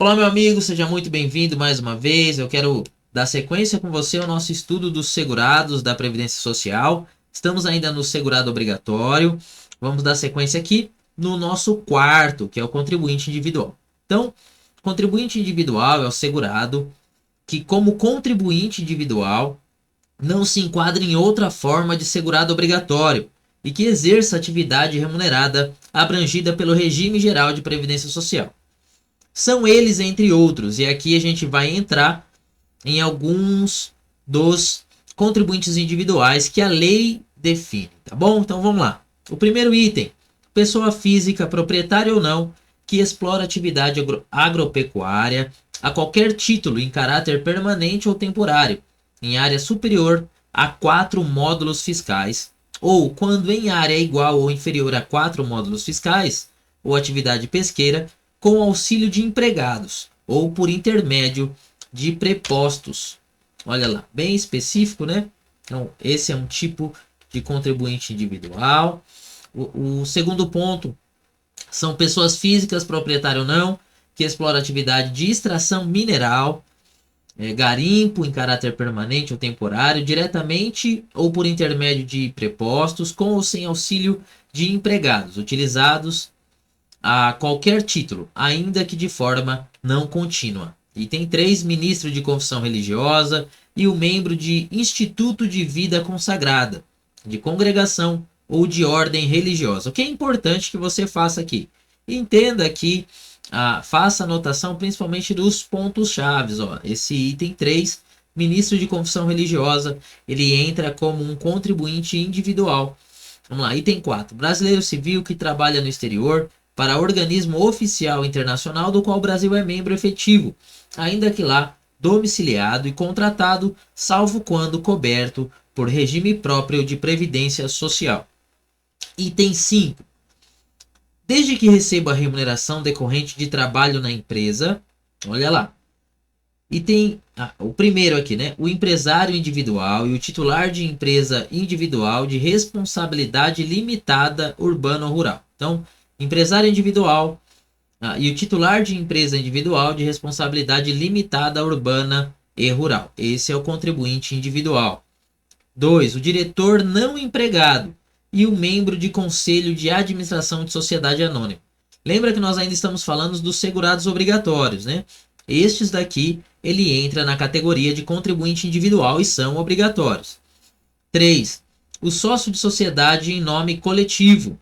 Olá, meu amigo, seja muito bem-vindo mais uma vez. Eu quero dar sequência com você ao nosso estudo dos segurados da Previdência Social. Estamos ainda no segurado obrigatório. Vamos dar sequência aqui no nosso quarto, que é o contribuinte individual. Então, contribuinte individual é o segurado que, como contribuinte individual, não se enquadra em outra forma de segurado obrigatório e que exerça atividade remunerada abrangida pelo regime geral de previdência social. São eles, entre outros, e aqui a gente vai entrar em alguns dos contribuintes individuais que a lei define, tá bom? Então vamos lá. O primeiro item: pessoa física, proprietária ou não, que explora atividade agropecuária a qualquer título em caráter permanente ou temporário, em área superior a 4 módulos fiscais, ou quando em área igual ou inferior a 4 módulos fiscais, ou atividade pesqueira, com auxílio de empregados, ou por intermédio de prepostos. Olha lá, bem específico, né? Então, esse é um tipo de contribuinte individual. O segundo ponto são pessoas físicas, proprietário ou não, que exploram atividade de extração mineral, garimpo em caráter permanente ou temporário, diretamente ou por intermédio de prepostos, com ou sem auxílio de empregados, utilizados a qualquer título, ainda que de forma não contínua. Item 3, ministro de confissão religiosa e o membro de instituto de vida consagrada, de congregação ou de ordem religiosa. O que é importante que você faça aqui? Entenda que faça anotação principalmente dos pontos chaves. Esse item 3, ministro de confissão religiosa, ele entra como um contribuinte individual. Vamos lá, item 4, brasileiro civil que trabalha no exterior para organismo oficial internacional do qual o Brasil é membro efetivo, ainda que lá domiciliado e contratado, salvo quando coberto por regime próprio de previdência social. Item 5. Desde que receba a remuneração decorrente de trabalho na empresa, olha lá. Item, o primeiro aqui, né? O empresário individual e o titular de empresa individual de responsabilidade limitada urbano-rural. Então, empresário individual e o titular de empresa individual de responsabilidade limitada urbana e rural. Esse é o contribuinte individual. 2. O diretor não empregado e o membro de conselho de administração de sociedade anônima. Lembra que nós ainda estamos falando dos segurados obrigatórios, né? Estes daqui, ele entra na categoria de contribuinte individual e são obrigatórios. 3. O sócio de sociedade em nome coletivo.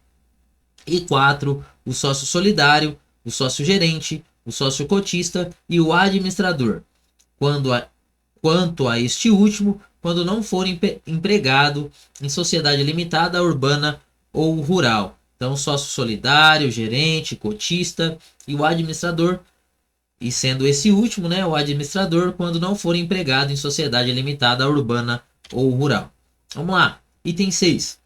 E 4. O sócio solidário, o sócio gerente, o sócio cotista e o administrador. Quanto a este último, quando não for empregado em sociedade limitada, urbana ou rural. Então, sócio solidário, gerente, cotista e o administrador. E sendo esse último, né, o administrador, quando não for empregado em sociedade limitada, urbana ou rural. Vamos lá. Item 6.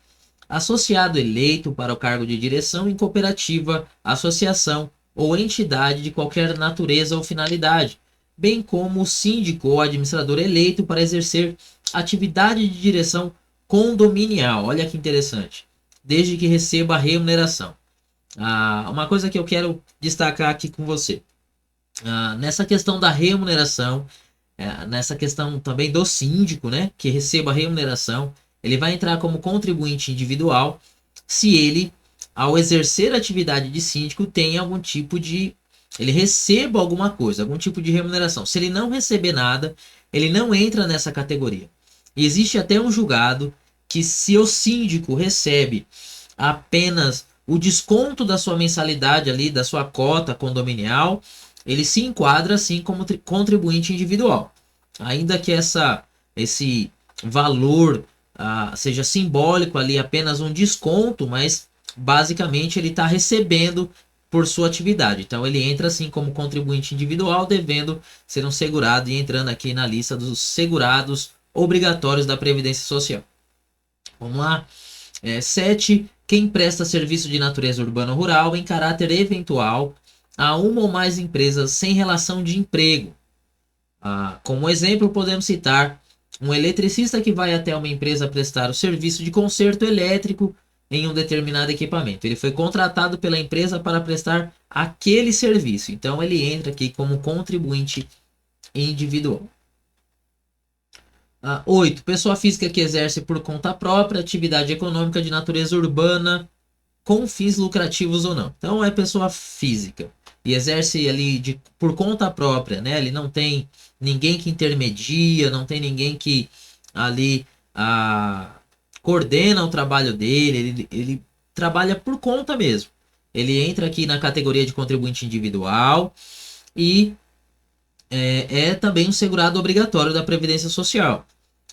Associado eleito para o cargo de direção em cooperativa, associação ou entidade de qualquer natureza ou finalidade, bem como o síndico ou administrador eleito para exercer atividade de direção condominial. Olha que interessante. Desde que receba a remuneração. Uma coisa que eu quero destacar aqui com você. Nessa questão da remuneração, nessa questão também do síndico, né, que receba a remuneração, ele vai entrar como contribuinte individual se ele, ao exercer a atividade de síndico, tem algum tipo de... ele receba alguma coisa, algum tipo de remuneração. Se ele não receber nada, ele não entra nessa categoria. E existe até um julgado que se o síndico recebe apenas o desconto da sua mensalidade ali, da sua cota condominial, ele se enquadra assim como contribuinte individual. Ainda que esse valor seja simbólico ali, apenas um desconto, mas basicamente ele está recebendo por sua atividade. Então ele entra assim como contribuinte individual, devendo ser um segurado e entrando aqui na lista dos segurados obrigatórios da Previdência Social. Vamos lá. 7. Quem presta serviço de natureza urbano-rural em caráter eventual a uma ou mais empresas sem relação de emprego. Como exemplo, podemos citar um eletricista que vai até uma empresa prestar o serviço de conserto elétrico em um determinado equipamento. Ele foi contratado pela empresa para prestar aquele serviço. Então ele entra aqui como contribuinte individual. 8. Pessoa física que exerce por conta própria atividade econômica de natureza urbana com fins lucrativos ou não. Então é pessoa física e exerce ali por conta própria, né? Ele não tem ninguém que intermedia, não tem ninguém que ali coordena o trabalho dele, ele trabalha por conta mesmo. Ele entra aqui na categoria de contribuinte individual e é também um segurado obrigatório da Previdência Social.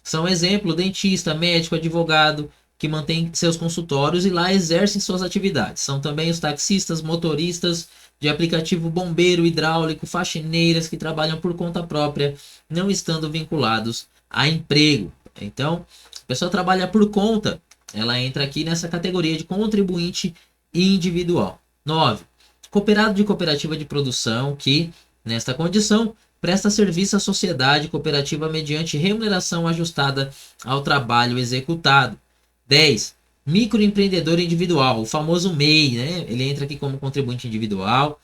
São exemplo, dentista, médico, advogado, que mantém seus consultórios e lá exercem suas atividades. São também os taxistas, motoristas de aplicativo bombeiro, hidráulico, faxineiras que trabalham por conta própria, não estando vinculados a emprego. Então, a pessoa trabalha por conta, ela entra aqui nessa categoria de contribuinte individual. 9. Cooperado de cooperativa de produção que, nesta condição, presta serviço à sociedade cooperativa mediante remuneração ajustada ao trabalho executado. 10. Microempreendedor individual, o famoso MEI, né? Ele entra aqui como contribuinte individual.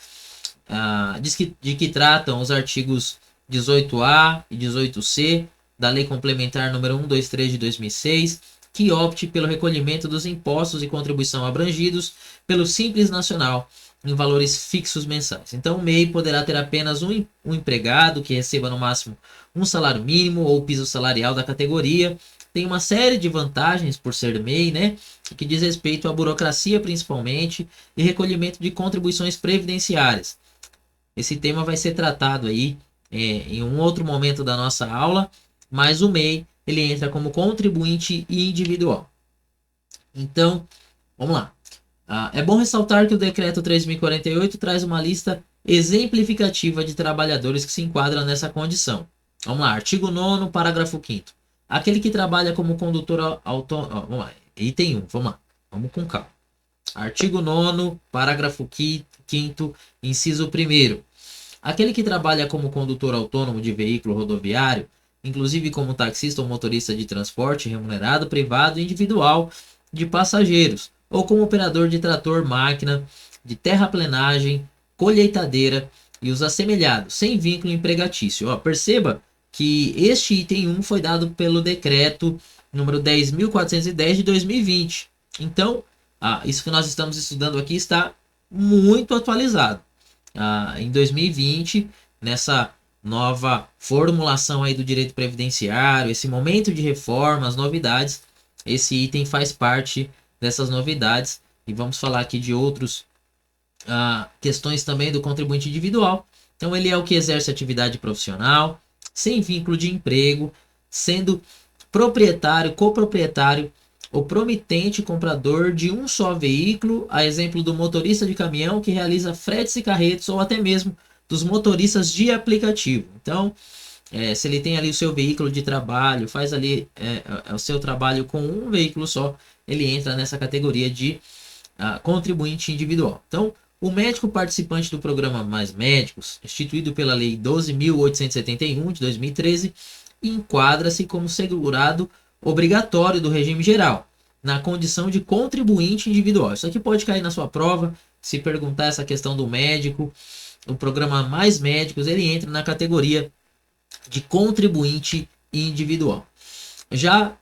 De que tratam os artigos 18A e 18C da Lei Complementar número 123 de 2006, que opte pelo recolhimento dos impostos e contribuição abrangidos pelo Simples Nacional em valores fixos mensais. Então, o MEI poderá ter apenas um empregado que receba no máximo um salário mínimo ou piso salarial da categoria. Tem uma série de vantagens por ser MEI, né? Que diz respeito à burocracia principalmente e recolhimento de contribuições previdenciárias. Esse tema vai ser tratado aí em um outro momento da nossa aula, mas o MEI ele entra como contribuinte individual. Então, vamos lá. É bom ressaltar que o Decreto 3.048 traz uma lista exemplificativa de trabalhadores que se enquadram nessa condição. Vamos lá, artigo 9º, parágrafo 5º. Aquele que trabalha como condutor autônomo... Vamos lá, item 1, vamos lá, vamos com calma. Artigo 9º, parágrafo 5º, inciso 1º. Aquele que trabalha como condutor autônomo de veículo rodoviário, inclusive como taxista ou motorista de transporte remunerado, privado e individual de passageiros, ou como operador de trator, máquina, de terraplenagem, colheitadeira e os assemelhados, sem vínculo empregatício. Perceba que este item 1 foi dado pelo decreto número 10.410 de 2020. Então, isso que nós estamos estudando aqui está muito atualizado. Em 2020, nessa nova formulação aí do direito previdenciário, esse momento de reforma, as novidades, esse item faz parte dessas novidades. E vamos falar aqui de outras questões também do contribuinte individual. Então, ele é o que exerce atividade profissional, sem vínculo de emprego, sendo proprietário, coproprietário ou promitente comprador de um só veículo, a exemplo do motorista de caminhão que realiza fretes e carretos, ou até mesmo dos motoristas de aplicativo. Então, se ele tem ali o seu veículo de trabalho, faz ali o seu trabalho com um veículo só, ele entra nessa categoria de contribuinte individual. Então, o médico participante do programa Mais Médicos, instituído pela Lei 12.871 de 2013, enquadra-se como segurado obrigatório do regime geral, na condição de contribuinte individual. Isso aqui pode cair na sua prova, se perguntar essa questão do médico, o programa Mais Médicos, ele entra na categoria de contribuinte individual. Já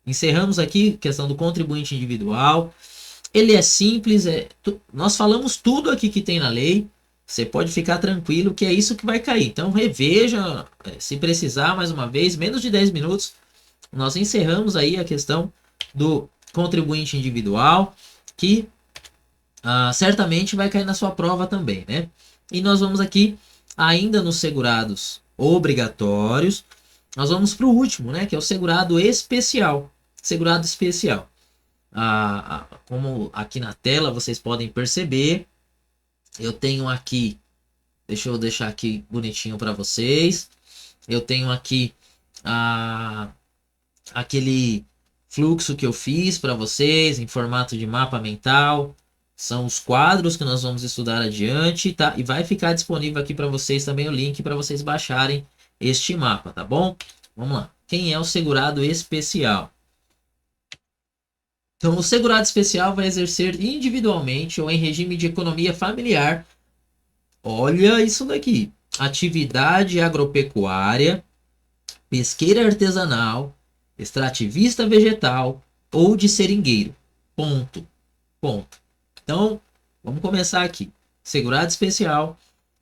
encerramos aqui a questão do contribuinte individual. Ele é simples, nós falamos tudo aqui que tem na lei, você pode ficar tranquilo que é isso que vai cair. Então reveja, se precisar mais uma vez, menos de 10 minutos, nós encerramos aí a questão do contribuinte individual, que certamente vai cair na sua prova também, né? E nós vamos aqui, ainda nos segurados obrigatórios, nós vamos para o último, né? Que é o segurado especial. Segurado especial. Como aqui na tela vocês podem perceber, eu tenho aqui, deixa eu deixar aqui bonitinho para vocês, eu tenho aqui aquele fluxo que eu fiz para vocês em formato de mapa mental, são os quadros que nós vamos estudar adiante, tá? E vai ficar disponível aqui para vocês também o link para vocês baixarem este mapa, tá bom? Vamos lá. Quem é o segurado especial? Então, o segurado especial vai exercer individualmente ou em regime de economia familiar. Olha isso daqui. Atividade agropecuária, pesqueira artesanal, extrativista vegetal ou de seringueiro. Ponto. Ponto. Então, vamos começar aqui. Segurado especial,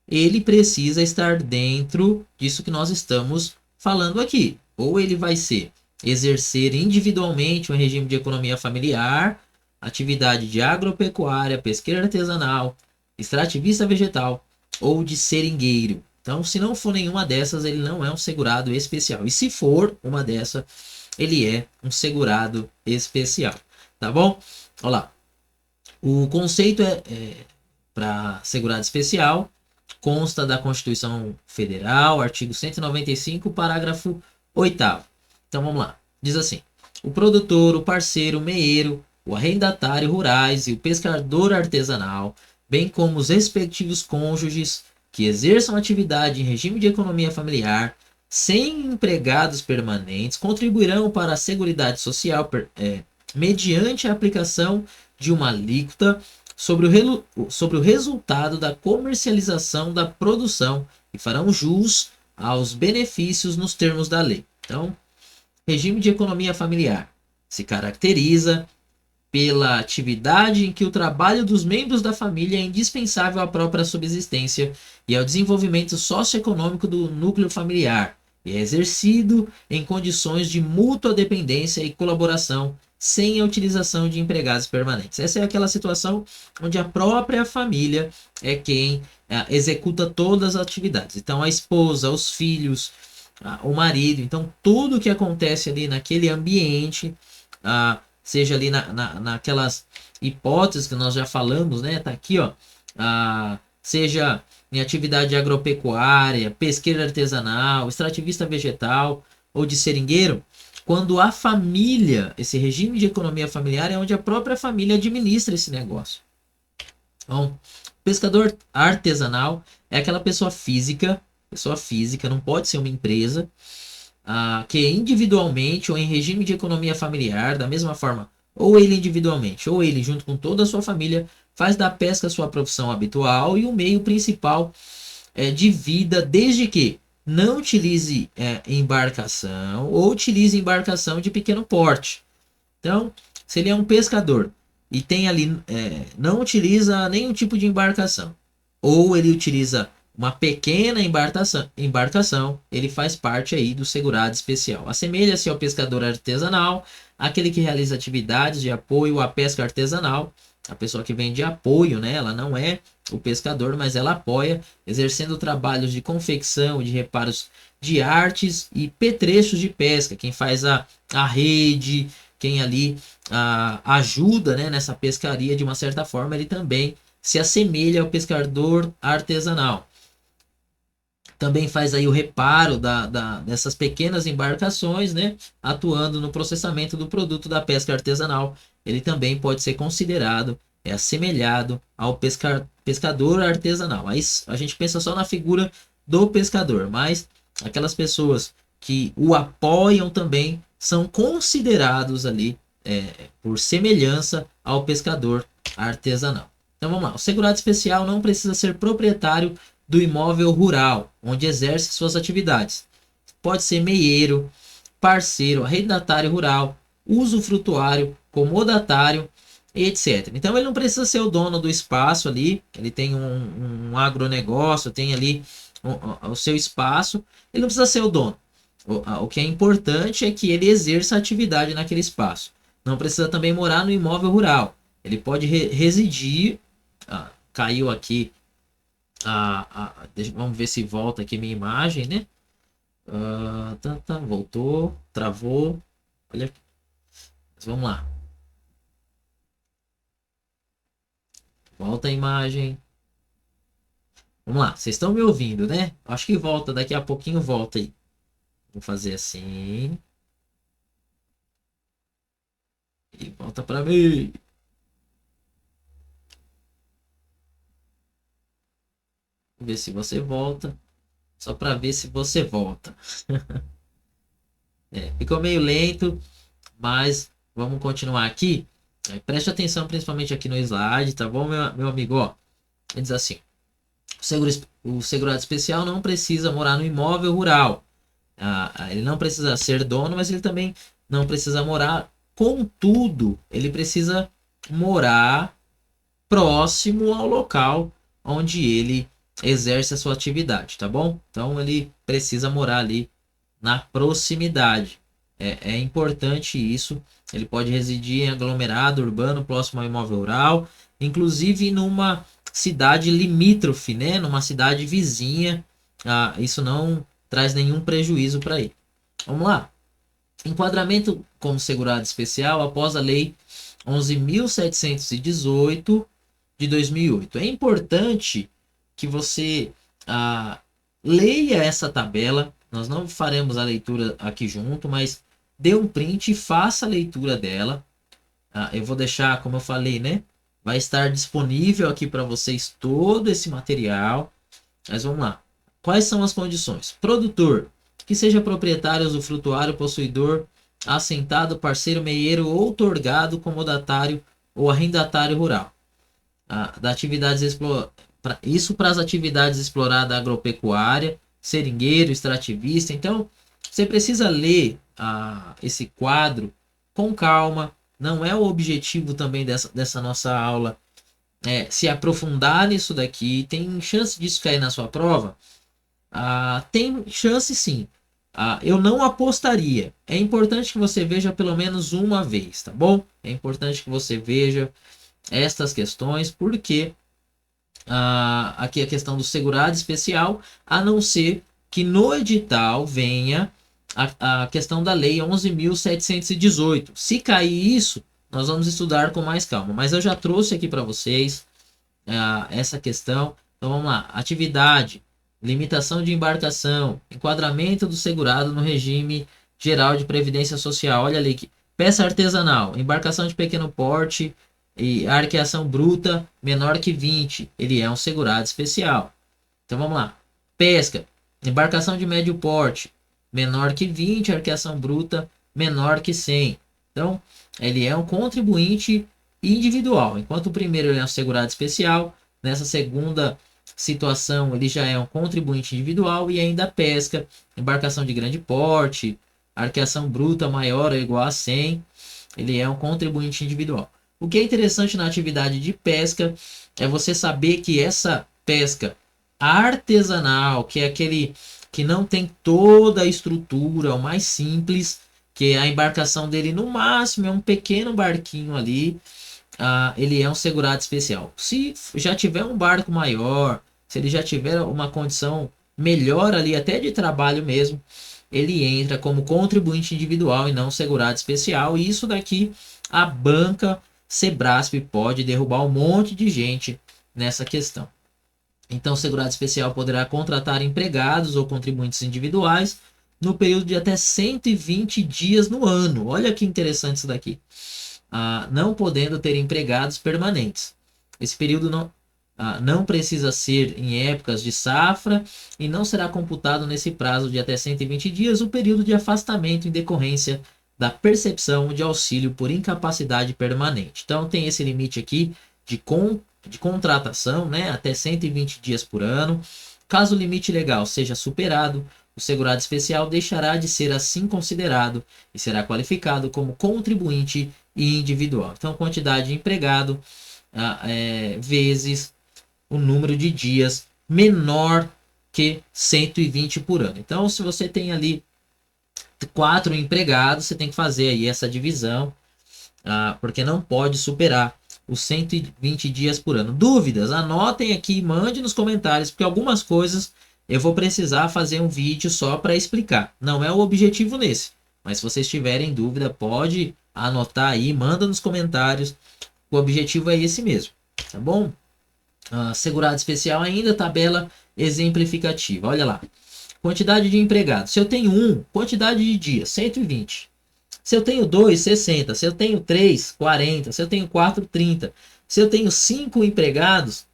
ele precisa estar dentro disso que nós estamos falando aqui. Ou ele vai ser exercer individualmente um regime de economia familiar, atividade de agropecuária, pesqueira artesanal, extrativista vegetal ou de seringueiro. Então, se não for nenhuma dessas, ele não é um segurado especial. E se for uma dessas, ele é um segurado especial. Tá bom? Olha lá. O conceito para segurado especial consta da Constituição Federal, artigo 195, parágrafo 8º. Então vamos lá. Diz assim: o produtor, o parceiro, o meeiro, o arrendatário rurais e o pescador artesanal, bem como os respectivos cônjuges que exerçam atividade em regime de economia familiar, sem empregados permanentes, contribuirão para a Seguridade Social mediante a aplicação de uma alíquota sobre o resultado da comercialização da produção e farão jus aos benefícios nos termos da lei. Então, regime de economia familiar se caracteriza pela atividade em que o trabalho dos membros da família é indispensável à própria subsistência e ao desenvolvimento socioeconômico do núcleo familiar, e é exercido em condições de mútua dependência e colaboração, sem a utilização de empregados permanentes. Essa é aquela situação onde a própria família é quem executa todas as atividades. Então, a esposa, os filhos, o marido, então tudo que acontece ali naquele ambiente, seja ali naquelas hipóteses que nós já falamos, né? Tá aqui, ó. Seja em atividade agropecuária, pesqueira artesanal, extrativista vegetal ou de seringueiro, quando a família, esse regime de economia familiar é onde a própria família administra esse negócio. Então, pescador artesanal é aquela pessoa física, não pode ser uma empresa, que individualmente ou em regime de economia familiar, da mesma forma, ou ele individualmente, ou ele junto com toda a sua família, faz da pesca sua profissão habitual e o meio principal de vida, desde que não utilize embarcação ou utilize embarcação de pequeno porte. Então, se ele é um pescador e tem ali, não utiliza nenhum tipo de embarcação, ou ele utiliza uma pequena embarcação, ele faz parte aí do segurado especial. Assemelha-se ao pescador artesanal, aquele que realiza atividades de apoio à pesca artesanal, a pessoa que vem de apoio, né? Ela não é o pescador, mas ela apoia, exercendo trabalhos de confecção, de reparos de artes e petrechos de pesca. Quem faz a rede, quem ali ajuda, né, nessa pescaria de uma certa forma, ele também se assemelha ao pescador artesanal. Também faz aí o reparo dessas pequenas embarcações, né, atuando no processamento do produto da pesca artesanal. Ele também pode ser considerado, assemelhado ao pescador artesanal. Aí a gente pensa só na figura do pescador, mas aquelas pessoas que o apoiam também são considerados ali por semelhança ao pescador artesanal. Então vamos lá, o segurado especial não precisa ser proprietário do imóvel rural, onde exerce suas atividades. Pode ser meieiro, parceiro, arrendatário rural, usufrutuário, comodatário, etc. Então ele não precisa ser o dono do espaço ali, ele tem um agronegócio, tem ali o seu espaço, ele não precisa ser o dono. O que é importante é que ele exerça atividade naquele espaço. Não precisa também morar no imóvel rural. Ele pode residir. Caiu aqui. Vamos ver se volta aqui minha imagem, né? Voltou, travou. Olha aqui. Mas vamos lá. Volta a imagem. Vamos lá, vocês estão me ouvindo, né? Acho que volta, daqui a pouquinho volta aí. Vou fazer assim. E volta para mim. Vou ver se você volta. Só para ver se você volta. Ficou meio lento, mas vamos continuar aqui. Preste atenção principalmente aqui no slide, tá bom, meu amigo? Ó, ele diz assim: o segurado especial não precisa morar no imóvel rural. Ele não precisa ser dono, mas ele também não precisa morar. Contudo, ele precisa morar próximo ao local onde ele exerce a sua atividade, tá bom? Então ele precisa morar ali na proximidade. É importante isso. Ele pode residir em aglomerado urbano próximo ao imóvel rural, inclusive numa cidade limítrofe, né? Numa cidade vizinha. Isso não traz nenhum prejuízo para ele. Vamos lá. Enquadramento como segurado especial após a Lei 11.718 de 2008. É importante que você leia essa tabela. Nós não faremos a leitura aqui junto, mas dê um print e faça a leitura dela. Eu vou deixar, como eu falei, né? Vai estar disponível aqui para vocês todo esse material. Mas vamos lá. Quais são as condições? Produtor, que seja proprietário, usufrutuário, possuidor, assentado, parceiro, meieiro, outorgado, comodatário ou arrendatário rural. Isso para as atividades exploradas agropecuária, seringueiro, extrativista. Então, você precisa ler esse quadro com calma. Não é o objetivo também dessa nossa aula se aprofundar nisso daqui. Tem chance disso cair na sua prova? Tem chance sim. Eu não apostaria. É importante que você veja pelo menos uma vez, tá bom? É importante que você veja estas questões, porque aqui a questão do segurado especial, a não ser que no edital venha a questão da Lei 11.718. Se cair isso, nós vamos estudar com mais calma. Mas eu já trouxe aqui para vocês essa questão. Então vamos lá. Atividade, limitação de embarcação, enquadramento do segurado no regime geral de previdência social. Olha ali, peça artesanal, embarcação de pequeno porte e arqueação bruta menor que 20. Ele é um segurado especial. Então vamos lá. Pesca, embarcação de médio porte menor que 20, arqueação bruta menor que 100. Então, ele é um contribuinte individual. Enquanto o primeiro ele é um segurado especial, nessa segunda situação ele já é um contribuinte individual e ainda pesca, embarcação de grande porte, arqueação bruta maior ou igual a 100, ele é um contribuinte individual. O que é interessante na atividade de pesca é você saber que essa pesca artesanal, que é aquele que não tem toda a estrutura, o mais simples, que a embarcação dele no máximo é um pequeno barquinho ali, ele é um segurado especial. Se já tiver um barco maior, se ele já tiver uma condição melhor ali, até de trabalho mesmo, ele entra como contribuinte individual e não segurado especial. E isso daqui, a banca Sebrasp pode derrubar um monte de gente nessa questão. Então, o segurado especial poderá contratar empregados ou contribuintes individuais no período de até 120 dias no ano. Olha que interessante isso daqui. Não podendo ter empregados permanentes. Esse período não precisa ser em épocas de safra e não será computado nesse prazo de até 120 dias o período de afastamento em decorrência da percepção de auxílio por incapacidade permanente. Então tem esse limite aqui de contratação, né, até 120 dias por ano. Caso o limite legal seja superado, o segurado especial deixará de ser assim considerado e será qualificado como contribuinte individual. Então, quantidade de empregado vezes o número de dias menor que 120 por ano. Então, se você tem ali 4 empregados, você tem que fazer aí essa divisão, porque não pode superar os 120 dias por ano. Dúvidas? Anotem aqui e mande nos comentários, porque algumas coisas eu vou precisar fazer um vídeo só para explicar. Não é o objetivo nesse, mas se vocês tiverem dúvida, pode anotar aí, manda nos comentários. O objetivo é esse mesmo, tá bom? Segurado especial ainda, tabela exemplificativa. Olha lá. Quantidade de empregados. Se eu tenho 1, quantidade de dias, 120. Se eu tenho 2, 60. Se eu tenho 3, 40. Se eu tenho 4, 30. Se eu tenho 5 empregados,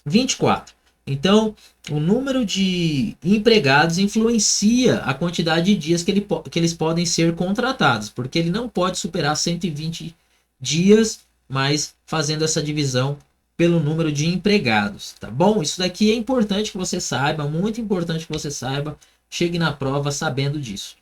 24. Então, o número de empregados influencia a quantidade de dias que eles podem ser contratados, porque ele não pode superar 120 dias mas fazendo essa divisão pelo número de empregados, tá bom? Isso daqui é importante que você saiba, muito importante que você saiba, chegue na prova sabendo disso.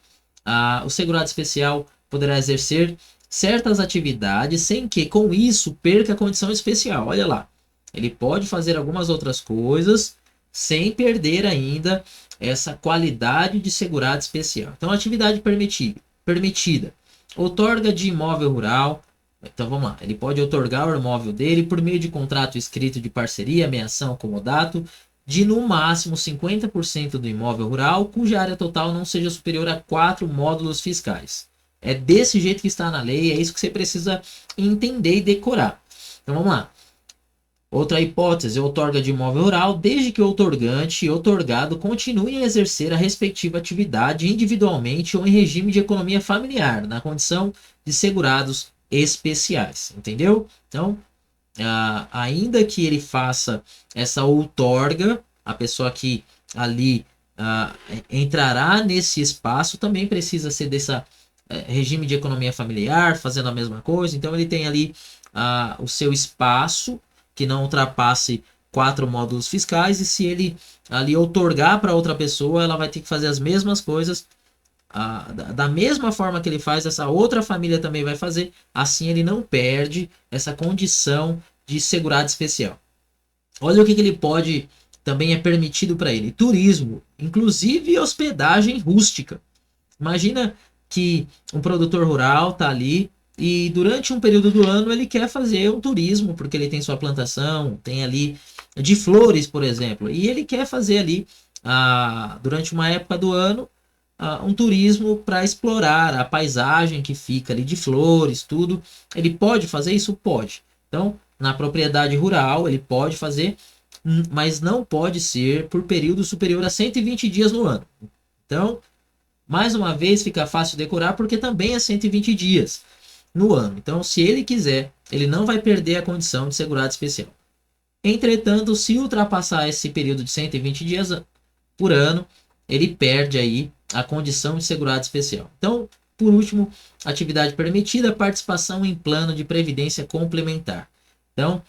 O segurado especial poderá exercer certas atividades sem que, com isso, perca a condição especial. Olha lá, ele pode fazer algumas outras coisas sem perder ainda essa qualidade de segurado especial. Então, atividade permitida, outorga de imóvel rural. Então vamos lá, ele pode outorgar o imóvel dele por meio de contrato escrito de parceria, ameação, comodato, de no máximo 50% do imóvel rural, cuja área total não seja superior a 4 módulos fiscais. É desse jeito que está na lei, é isso que você precisa entender e decorar. Então vamos lá. Outra hipótese, outorga de imóvel rural, desde que o outorgante e outorgado continuem a exercer a respectiva atividade individualmente ou em regime de economia familiar, na condição de segurados especiais, entendeu? Então, ainda que ele faça essa outorga, a pessoa que ali entrará nesse espaço também precisa ser dessa regime de economia familiar, fazendo a mesma coisa. Então, ele tem ali o seu espaço que não ultrapasse 4 módulos fiscais, e se ele ali outorgar para outra pessoa, ela vai ter que fazer as mesmas coisas. Da mesma forma que ele faz, essa outra família também vai fazer, assim ele não perde essa condição de segurado especial. Olha o que ele pode, também é permitido para ele: turismo, inclusive hospedagem rústica. Imagina que um produtor rural está ali e durante um período do ano ele quer fazer um turismo, porque ele tem sua plantação, tem ali de flores, por exemplo, e ele quer fazer ali, durante uma época do ano, um turismo para explorar a paisagem que fica ali de flores, tudo. Ele pode fazer isso? Pode. Então, na propriedade rural, ele pode fazer, mas não pode ser por período superior a 120 dias no ano. Então, mais uma vez, fica fácil decorar porque também é 120 dias no ano. Então, se ele quiser, ele não vai perder a condição de segurado especial. Entretanto, se ultrapassar esse período de 120 dias por ano, ele perde aí a condição de segurado especial. Então, por último, atividade permitida, participação em plano de previdência complementar. Então,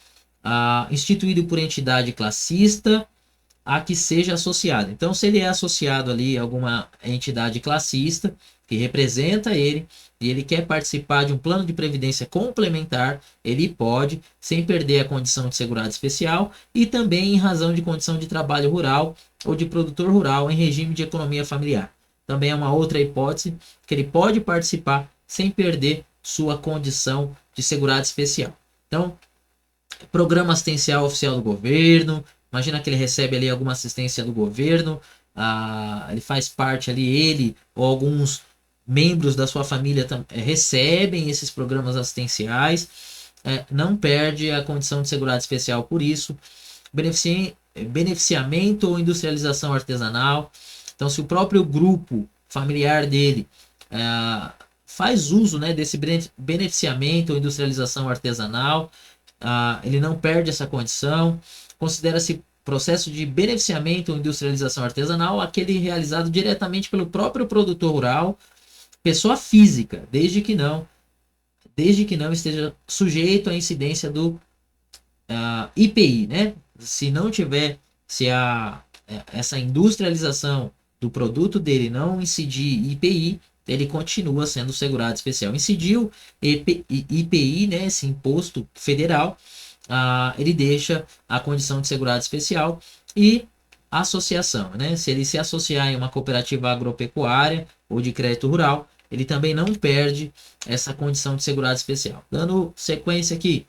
instituído por entidade classista a que seja associado. Então, se ele é associado ali a alguma entidade classista que representa ele e ele quer participar de um plano de previdência complementar, ele pode, sem perder a condição de segurado especial, e também em razão de condição de trabalho rural ou de produtor rural em regime de economia familiar. Também é uma outra hipótese que ele pode participar sem perder sua condição de segurado especial. Então, programa assistencial oficial do governo, imagina que ele recebe ali alguma assistência do governo, ele faz parte ali, ele ou alguns membros da sua família recebem esses programas assistenciais, não perde a condição de segurado especial por isso. Beneficiamento ou industrialização artesanal. Então, se o próprio grupo familiar dele faz uso, né, desse beneficiamento ou industrialização artesanal, ele não perde essa condição. Considera-se processo de beneficiamento ou industrialização artesanal aquele realizado diretamente pelo próprio produtor rural, pessoa física, desde que não esteja sujeito à incidência do IPI, né? Se não tiver, essa industrialização do produto dele não incidir IPI, ele continua sendo segurado especial. Incidiu IPI, né, esse imposto federal, ele deixa a condição de segurado especial. E associação, né? Se ele se associar em uma cooperativa agropecuária ou de crédito rural, ele também não perde essa condição de segurado especial. Dando sequência aqui,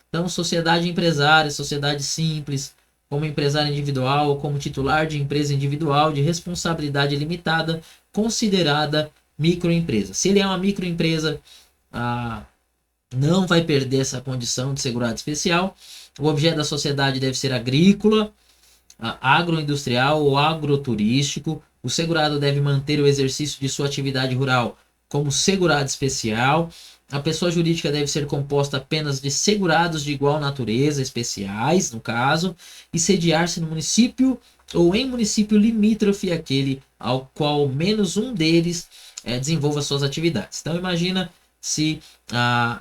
então, sociedade empresária, sociedade simples, como empresário individual ou como titular de empresa individual de responsabilidade limitada, considerada microempresa. Se ele é uma microempresa, não vai perder essa condição de segurado especial. O objeto da sociedade deve ser agrícola, agroindustrial ou agroturístico. O segurado deve manter o exercício de sua atividade rural como segurado especial. A pessoa jurídica deve ser composta apenas de segurados de igual natureza, especiais, no caso, e sediar-se no município ou em município limítrofe àquele ao qual menos um deles desenvolva suas atividades. Então, imagina se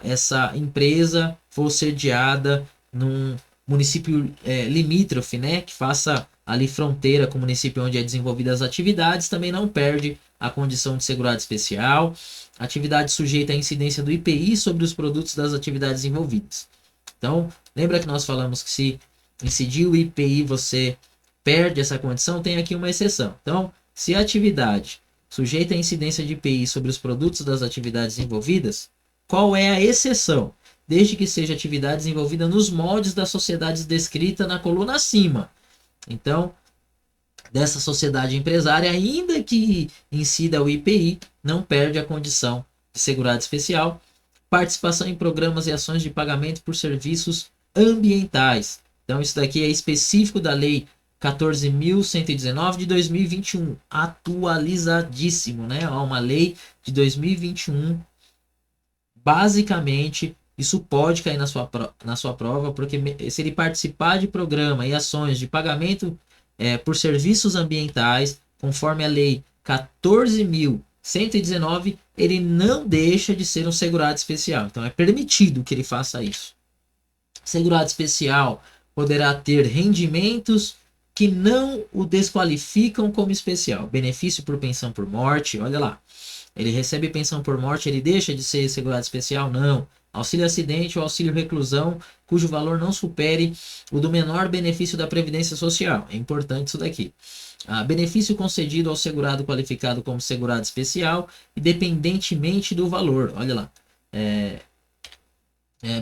essa empresa for sediada num município limítrofe, né, que faça ali fronteira com o município onde é desenvolvidas as atividades, também não perde a condição de segurado especial. Atividade sujeita à incidência do IPI sobre os produtos das atividades envolvidas. Então, lembra que nós falamos que se incidir o IPI você perde essa condição? Tem aqui uma exceção. Então, se a atividade sujeita à incidência de IPI sobre os produtos das atividades envolvidas, qual é a exceção? Desde que seja atividade desenvolvida nos moldes das sociedades descritas na coluna acima. Então, dessa sociedade empresária, ainda que incida o IPI, não perde a condição de segurado especial. Participação em programas e ações de pagamento por serviços ambientais. Então, isso daqui é específico da Lei 14.119 de 2021, atualizadíssimo, né? Uma lei de 2021. Basicamente, isso pode cair na sua prova, porque se ele participar de programa e ações de pagamento por serviços ambientais, conforme a Lei 14.119, ele não deixa de ser um segurado especial. Então, é permitido que ele faça isso. Segurado especial poderá ter rendimentos que não o desqualificam como especial. Benefício por pensão por morte, olha lá. Ele recebe pensão por morte, ele deixa de ser segurado especial? Não. Auxílio acidente ou auxílio reclusão, cujo valor não supere o do menor benefício da Previdência Social. É importante isso daqui. Benefício concedido ao segurado qualificado como segurado especial, independentemente do valor. Olha lá.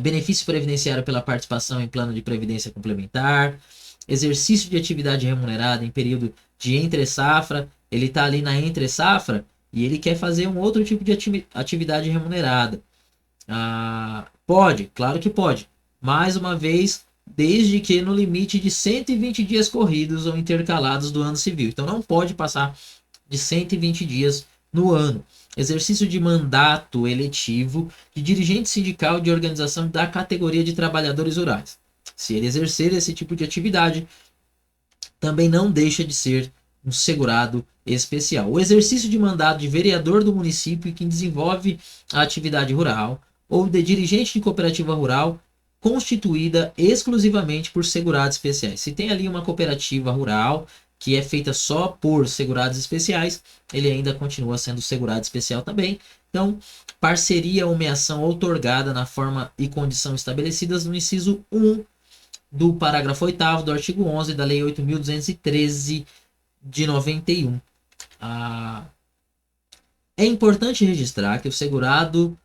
Benefício previdenciário pela participação em plano de previdência complementar. Exercício de atividade remunerada em período de entre-safra. Ele está ali na entre-safra e ele quer fazer um outro tipo de atividade remunerada. Pode, claro que pode. Mais uma vez, desde que no limite de 120 dias corridos ou intercalados do ano civil. Então não pode passar de 120 dias no ano. Exercício de mandato eletivo de dirigente sindical de organização da categoria de trabalhadores rurais. Se ele exercer esse tipo de atividade, também não deixa de ser um segurado especial. O exercício de mandato de vereador do município que desenvolve a atividade rural ou de dirigente de cooperativa rural constituída exclusivamente por segurados especiais. Se tem ali uma cooperativa rural que é feita só por segurados especiais, ele ainda continua sendo segurado especial também. Então, parceria ou meação outorgada na forma e condição estabelecidas no inciso 1 do parágrafo 8º do artigo 11 da Lei 8.213 de 91. É importante registrar que o segurado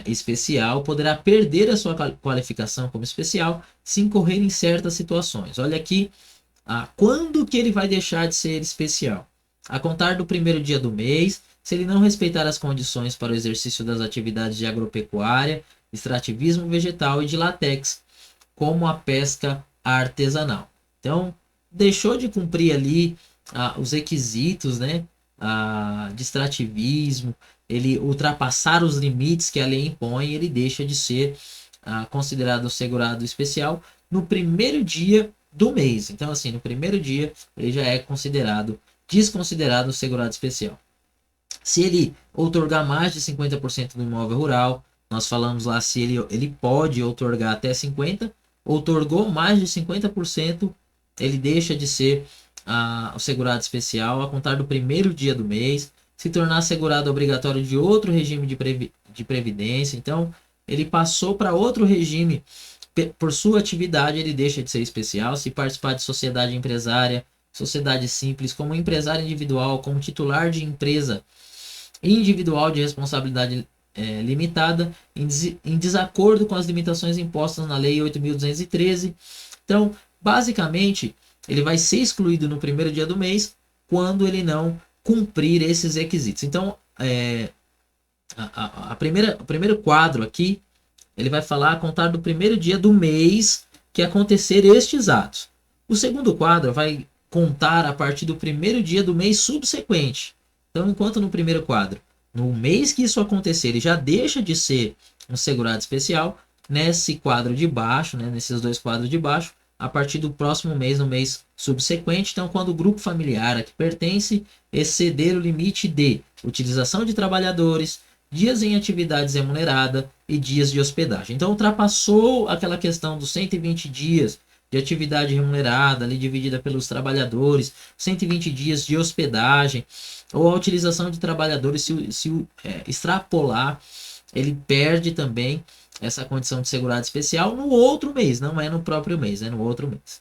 especial poderá perder a sua qualificação como especial se incorrer em certas situações. Olha aqui, quando que ele vai deixar de ser especial? A contar do primeiro dia do mês, se ele não respeitar as condições para o exercício das atividades de agropecuária, extrativismo vegetal e de látex, como a pesca artesanal. Então, deixou de cumprir ali os requisitos, né, de extrativismo, ele ultrapassar os limites que a lei impõe, ele deixa de ser considerado segurado especial no primeiro dia do mês. Então, assim, no primeiro dia, ele já é desconsiderado segurado especial. Se ele outorgar mais de 50% do imóvel rural, nós falamos lá se ele pode outorgar até 50%, outorgou mais de 50%, ele deixa de ser o segurado especial a contar do primeiro dia do mês, se tornar segurado obrigatório de outro regime de previdência. Então, ele passou para outro regime por sua atividade, ele deixa de ser especial. Se participar de sociedade empresária, sociedade simples, como empresário individual, como titular de empresa individual de responsabilidade limitada, em desacordo com as limitações impostas na Lei 8.213. Então, basicamente, ele vai ser excluído no primeiro dia do mês quando ele não cumprir esses requisitos. Então, o primeiro quadro aqui, ele vai falar a contar do primeiro dia do mês que acontecer estes atos. O segundo quadro vai contar a partir do primeiro dia do mês subsequente. Então, enquanto no primeiro quadro, no mês que isso acontecer, ele já deixa de ser um segurado especial, nesse quadro de baixo, né, nesses dois quadros de baixo, a partir do próximo mês, no mês subsequente. Então, quando o grupo familiar a que pertence exceder o limite de utilização de trabalhadores, dias em atividades remunerada e dias de hospedagem. Então ultrapassou aquela questão dos 120 dias de atividade remunerada, ali dividida pelos trabalhadores, 120 dias de hospedagem, ou a utilização de trabalhadores, se extrapolar, ele perde também essa condição de segurado especial no outro mês, não é no próprio mês, é no outro mês.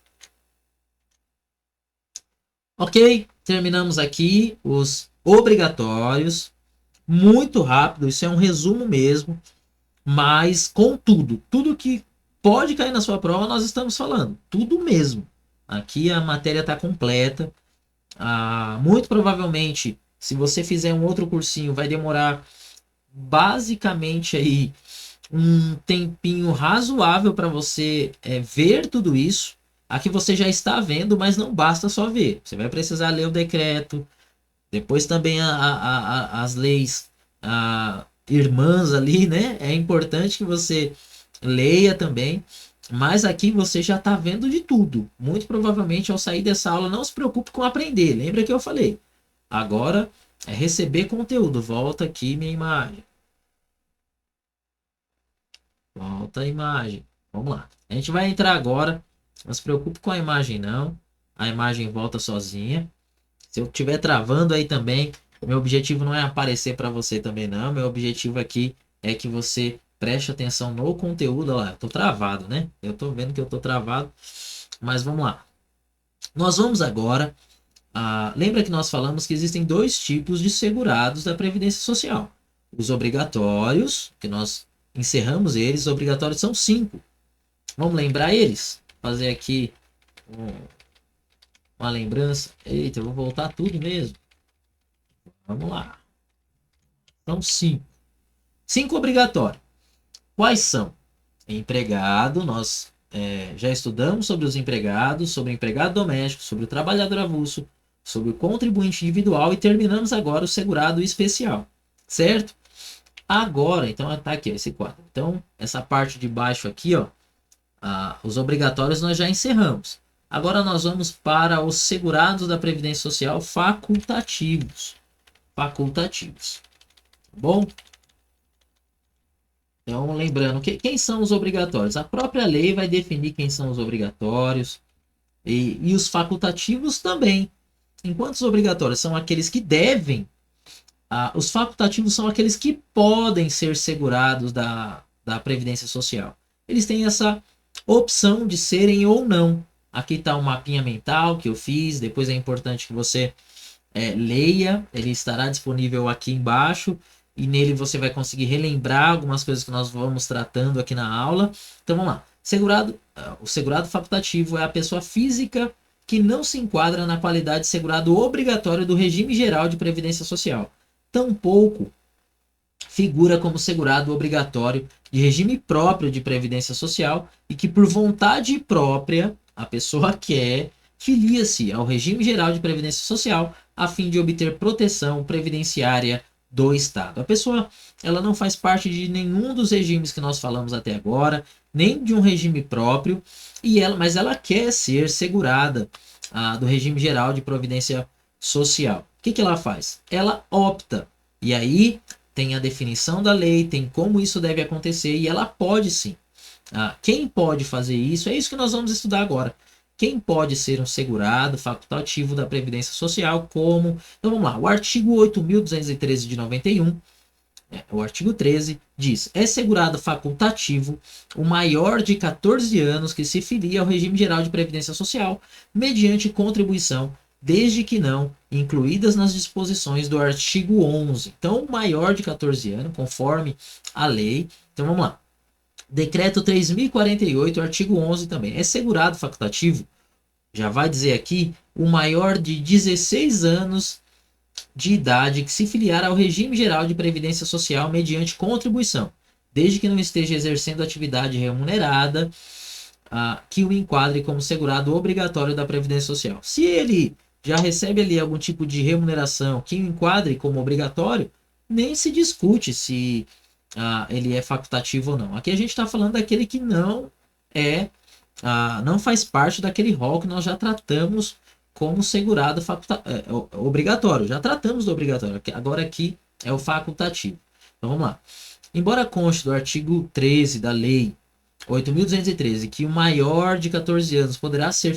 Ok, terminamos aqui os obrigatórios, muito rápido, isso é um resumo mesmo, mas com tudo que pode cair na sua prova, nós estamos falando, tudo mesmo. Aqui a matéria está completa. Muito provavelmente, se você fizer um outro cursinho, vai demorar basicamente aí um tempinho razoável para você ver tudo isso. Aqui você já está vendo, mas não basta só ver. Você vai precisar ler o decreto, depois também as leis irmãs ali, né? É importante que você leia também. Mas aqui você já está vendo de tudo. Muito provavelmente ao sair dessa aula, não se preocupe com aprender. Lembra que eu falei? Agora é receber conteúdo. Volta aqui minha imagem. Volta a imagem. Vamos lá. A gente vai entrar agora. Não se preocupe com a imagem não. A imagem volta sozinha. Se eu estiver travando aí também, meu objetivo não é aparecer para você também não. Meu objetivo aqui é que você preste atenção no conteúdo. Olha lá, eu tô travado, né? Eu tô vendo que eu tô travado. Mas vamos lá. Nós vamos agora. Lembra que nós falamos que existem dois tipos de segurados da Previdência Social. Os obrigatórios, que nós encerramos eles, os obrigatórios são 5. Vamos lembrar eles? Fazer aqui uma lembrança. Eita, eu vou voltar tudo mesmo. Vamos lá. São 5. 5 obrigatórios. Quais são? Empregado, nós já estudamos sobre os empregados, sobre o empregado doméstico, sobre o trabalhador avulso, sobre o contribuinte individual e terminamos agora o segurado especial. Certo? Agora, então tá aqui esse quadro. Então, essa parte de baixo aqui, ó, os obrigatórios nós já encerramos. Agora nós vamos para os segurados da Previdência Social facultativos. Facultativos. Tá bom? Então, lembrando, quem são os obrigatórios? A própria lei vai definir quem são os obrigatórios e os facultativos também. Enquanto os obrigatórios são aqueles que devem, os facultativos são aqueles que podem ser segurados da Previdência Social. Eles têm essa opção de serem ou não. Aqui está o mapinha mental que eu fiz, depois é importante que você leia, ele estará disponível aqui embaixo e nele você vai conseguir relembrar algumas coisas que nós vamos tratando aqui na aula. Então vamos lá. O segurado facultativo é a pessoa física que não se enquadra na qualidade de segurado obrigatório do regime geral de previdência social. Tampouco figura como segurado obrigatório de regime próprio de previdência social e que por vontade própria a pessoa quer filia-se ao regime geral de previdência social a fim de obter proteção previdenciária do Estado. A pessoa ela não faz parte de nenhum dos regimes que nós falamos até agora, nem de um regime próprio, mas ela quer ser segurada do regime geral de previdência social. O que ela faz? Ela opta, e aí tem a definição da lei, tem como isso deve acontecer, e ela pode sim. Quem pode fazer isso? É isso que nós vamos estudar agora. Quem pode ser um segurado facultativo da Previdência Social, como... Então vamos lá, o artigo 8.213 de 91, o artigo 13, diz: é segurado facultativo o maior de 14 anos que se filia ao regime geral de Previdência Social, mediante contribuição, desde que não incluídas nas disposições do artigo 11. Então, o maior de 14 anos, conforme a lei. Então vamos lá. Decreto 3.048, artigo 11 também. É segurado facultativo, já vai dizer aqui, o maior de 16 anos de idade que se filiar ao regime geral de previdência social mediante contribuição, desde que não esteja exercendo atividade remunerada que o enquadre como segurado obrigatório da previdência social. Se ele já recebe ali algum tipo de remuneração que o enquadre como obrigatório, nem se discute se ele é facultativo ou não. Aqui a gente está falando daquele que não não faz parte daquele rol que nós já tratamos como segurado obrigatório. Já tratamos do obrigatório. Agora aqui é o facultativo. Então vamos lá. Embora conste do artigo 13 da Lei 8.213 que o maior de 14 anos poderá se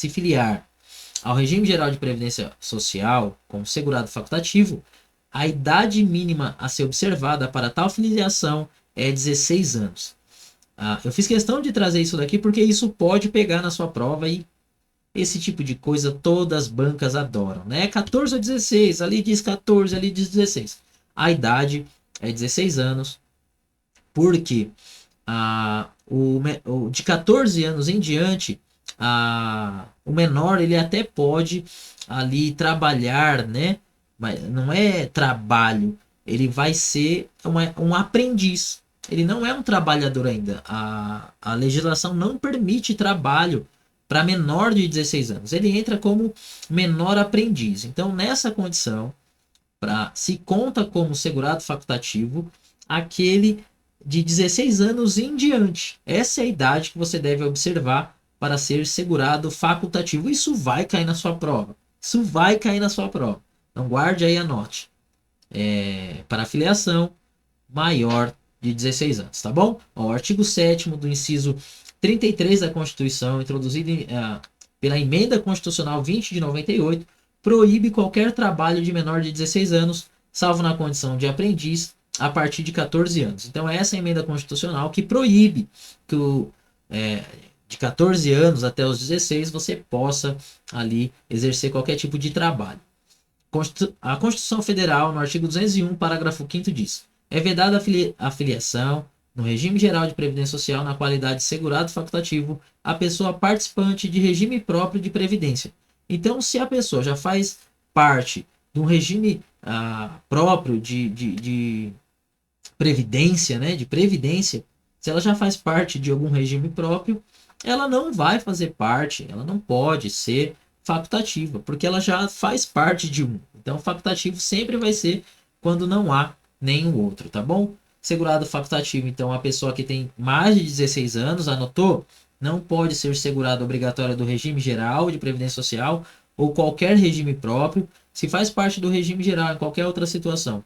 filiar ao regime geral de previdência social como segurado facultativo, a idade mínima a ser observada para tal filiação é 16 anos. Eu fiz questão de trazer isso daqui porque isso pode pegar na sua prova e esse tipo de coisa todas as bancas adoram, né? 14 ou 16, ali diz 14, ali diz 16. A idade é 16 anos, porque de 14 anos em diante, o menor ele até pode ali trabalhar, né? Mas não é trabalho, ele vai ser um aprendiz. Ele não é um trabalhador ainda. A legislação não permite trabalho para menor de 16 anos. Ele entra como menor aprendiz. Então, nessa condição, se conta como segurado facultativo aquele de 16 anos em diante. Essa é a idade que você deve observar para ser segurado facultativo. Isso vai cair na sua prova. Isso vai cair na sua prova. Então guarde aí, anote. Para filiação maior de 16 anos, tá bom? O artigo 7º do inciso 33 da Constituição, introduzido pela Emenda Constitucional 20 de 98, proíbe qualquer trabalho de menor de 16 anos, salvo na condição de aprendiz, a partir de 14 anos. Então, essa é a emenda constitucional que proíbe que de 14 anos até os 16 você possa ali exercer qualquer tipo de trabalho. A Constituição Federal, no artigo 201, parágrafo 5º, diz: é vedada a filiação no regime geral de previdência social na qualidade de segurado facultativo a pessoa participante de regime próprio de previdência. Então, se a pessoa já faz parte de um regime próprio de previdência, né, de previdência, se ela já faz parte de algum regime próprio, ela não vai fazer parte, ela não pode ser facultativa, porque ela já faz parte de um. Então, facultativo sempre vai ser quando não há nenhum outro, tá bom? Segurado facultativo, então, a pessoa que tem mais de 16 anos, anotou? Não pode ser segurado obrigatório do regime geral de previdência social ou qualquer regime próprio, se faz parte do regime geral em qualquer outra situação,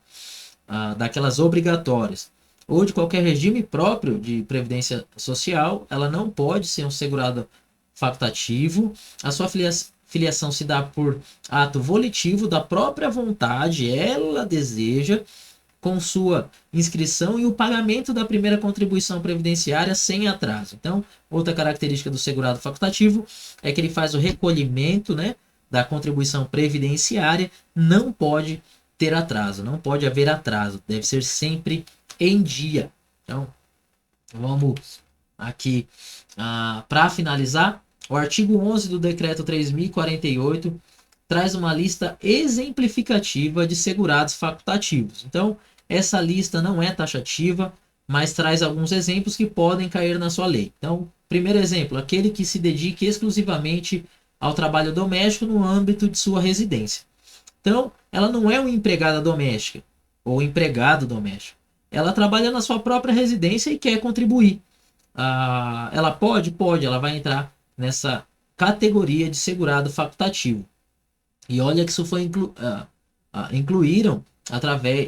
daquelas obrigatórias, ou de qualquer regime próprio de previdência social, ela não pode ser um segurado facultativo. A sua filiação se dá por ato volitivo da própria vontade, ela deseja, com sua inscrição e o pagamento da primeira contribuição previdenciária sem atraso. Então, outra característica do segurado facultativo é que ele faz o recolhimento, né, da contribuição previdenciária, não pode ter atraso, não pode haver atraso, deve ser sempre em dia. Então, vamos aqui para finalizar. O artigo 11 do decreto 3.048 traz uma lista exemplificativa de segurados facultativos. Então, essa lista não é taxativa, mas traz alguns exemplos que podem cair na sua lei. Então, primeiro exemplo, aquele que se dedique exclusivamente ao trabalho doméstico no âmbito de sua residência. Então, ela não é uma empregada doméstica ou empregado doméstico. Ela trabalha na sua própria residência e quer contribuir. Ela pode? Pode. Ela vai entrar nessa categoria de segurado facultativo. E olha que isso foi incluíram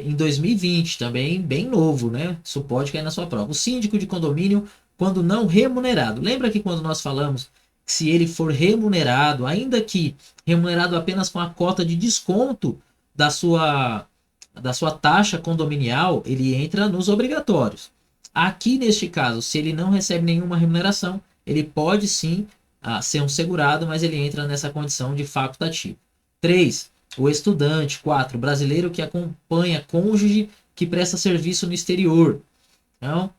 em 2020, também bem novo, né? Isso pode cair na sua prova. O síndico de condomínio, quando não remunerado. Lembra que quando nós falamos que se ele for remunerado, ainda que remunerado apenas com a cota de desconto da sua taxa condominial, ele entra nos obrigatórios. Aqui, neste caso, se ele não recebe nenhuma remuneração, ele pode sim ser um segurado, mas ele entra nessa condição de facultativo. 3. O estudante. 4. Brasileiro que acompanha cônjuge que presta serviço no exterior. Então,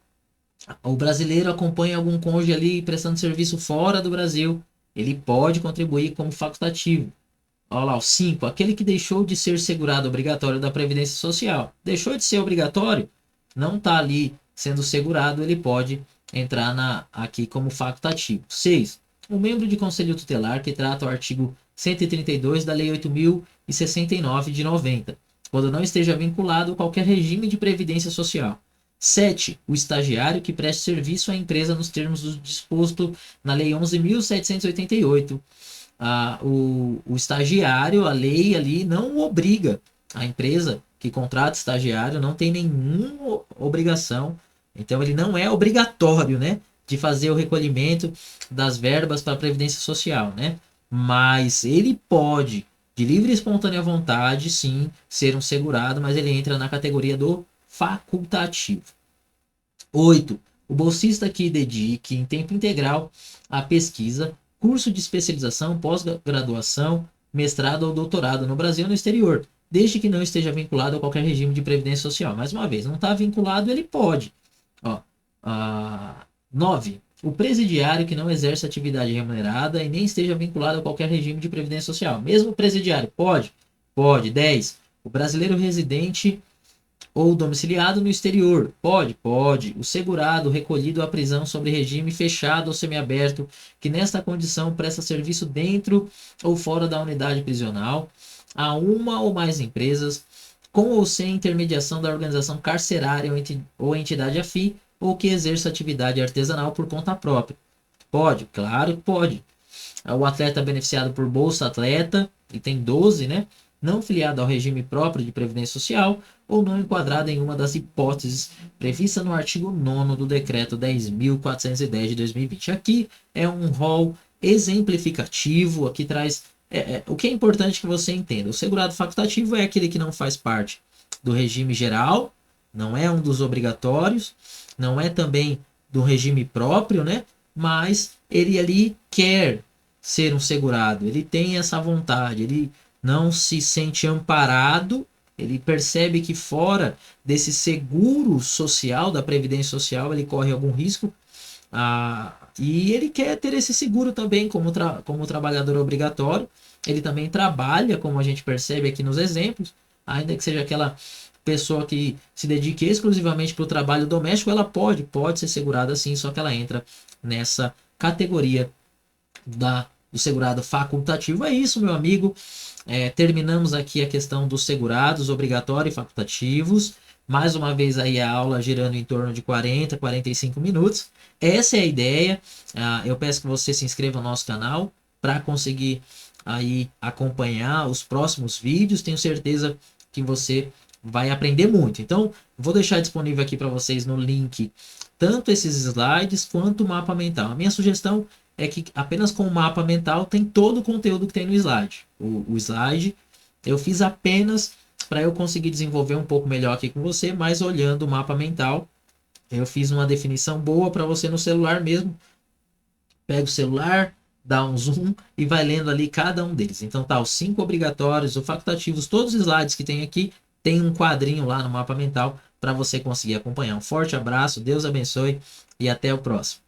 o brasileiro acompanha algum cônjuge ali prestando serviço fora do Brasil, ele pode contribuir como facultativo. Olha lá, o 5. Aquele que deixou de ser segurado obrigatório da Previdência Social. Deixou de ser obrigatório, não está ali sendo segurado, ele pode entrar aqui como facultativo. 6. O membro de conselho tutelar que trata o artigo 132 da Lei 8.069 de 90, quando não esteja vinculado a qualquer regime de previdência social. 7. O estagiário que preste serviço à empresa nos termos do disposto na Lei 11.788. O estagiário, a lei ali não obriga a empresa que contrata estagiário não tem nenhuma obrigação, então ele não é obrigatório, né, de fazer o recolhimento das verbas para a Previdência Social, né? Mas ele pode, de livre e espontânea vontade, sim, ser um segurado, mas ele entra na categoria do facultativo. 8. O bolsista que dedique em tempo integral à pesquisa, curso de especialização, pós-graduação, mestrado ou doutorado no Brasil ou no exterior, desde que não esteja vinculado a qualquer regime de previdência social. Mais uma vez, não está vinculado, ele pode. Ó, 9. O presidiário que não exerce atividade remunerada e nem esteja vinculado a qualquer regime de previdência social. Mesmo presidiário, pode? Pode. 10. O brasileiro residente ou domiciliado no exterior. Pode? Pode. O segurado recolhido à prisão sobre regime fechado ou semiaberto, que nesta condição presta serviço dentro ou fora da unidade prisional, a uma ou mais empresas, com ou sem intermediação da organização carcerária ou entidade afim, ou que exerça atividade artesanal por conta própria. Pode? Claro que pode. O atleta beneficiado por Bolsa Atleta, e tem 12, né? Não filiado ao regime próprio de Previdência Social ou não enquadrado em uma das hipóteses prevista no artigo 9º do Decreto 10.410 de 2020. Aqui é um rol exemplificativo, aqui traz... o que é importante que você entenda. O segurado facultativo é aquele que não faz parte do regime geral, não é um dos obrigatórios, não é também do regime próprio, né? Mas ele ali quer ser um segurado, ele tem essa vontade, ele não se sente amparado, ele percebe que fora desse seguro social, da Previdência Social, ele corre algum risco, e ele quer ter esse seguro também como trabalhador obrigatório. Ele também trabalha, como a gente percebe aqui nos exemplos, ainda que seja aquela pessoa que se dedique exclusivamente para o trabalho doméstico, ela pode ser segurada sim, só que ela entra nessa categoria do segurado facultativo. É isso, meu amigo. Terminamos aqui a questão dos segurados obrigatórios e facultativos. Mais uma vez aí a aula girando em torno de 40, 45 minutos. Essa é a ideia. Eu peço que você se inscreva no nosso canal para conseguir aí acompanhar os próximos vídeos. Tenho certeza que você vai aprender muito. Então, vou deixar disponível aqui para vocês no link tanto esses slides quanto o mapa mental. A minha sugestão é que apenas com o mapa mental tem todo o conteúdo que tem no slide. O slide eu fiz apenas para eu conseguir desenvolver um pouco melhor aqui com você, mas olhando o mapa mental, eu fiz uma definição boa para você no celular mesmo. Pega o celular, dá um zoom e vai lendo ali cada um deles. Então tá, os 5 obrigatórios, os facultativos, todos os slides que tem aqui, tem um quadrinho lá no mapa mental para você conseguir acompanhar. Um forte abraço, Deus abençoe e até o próximo.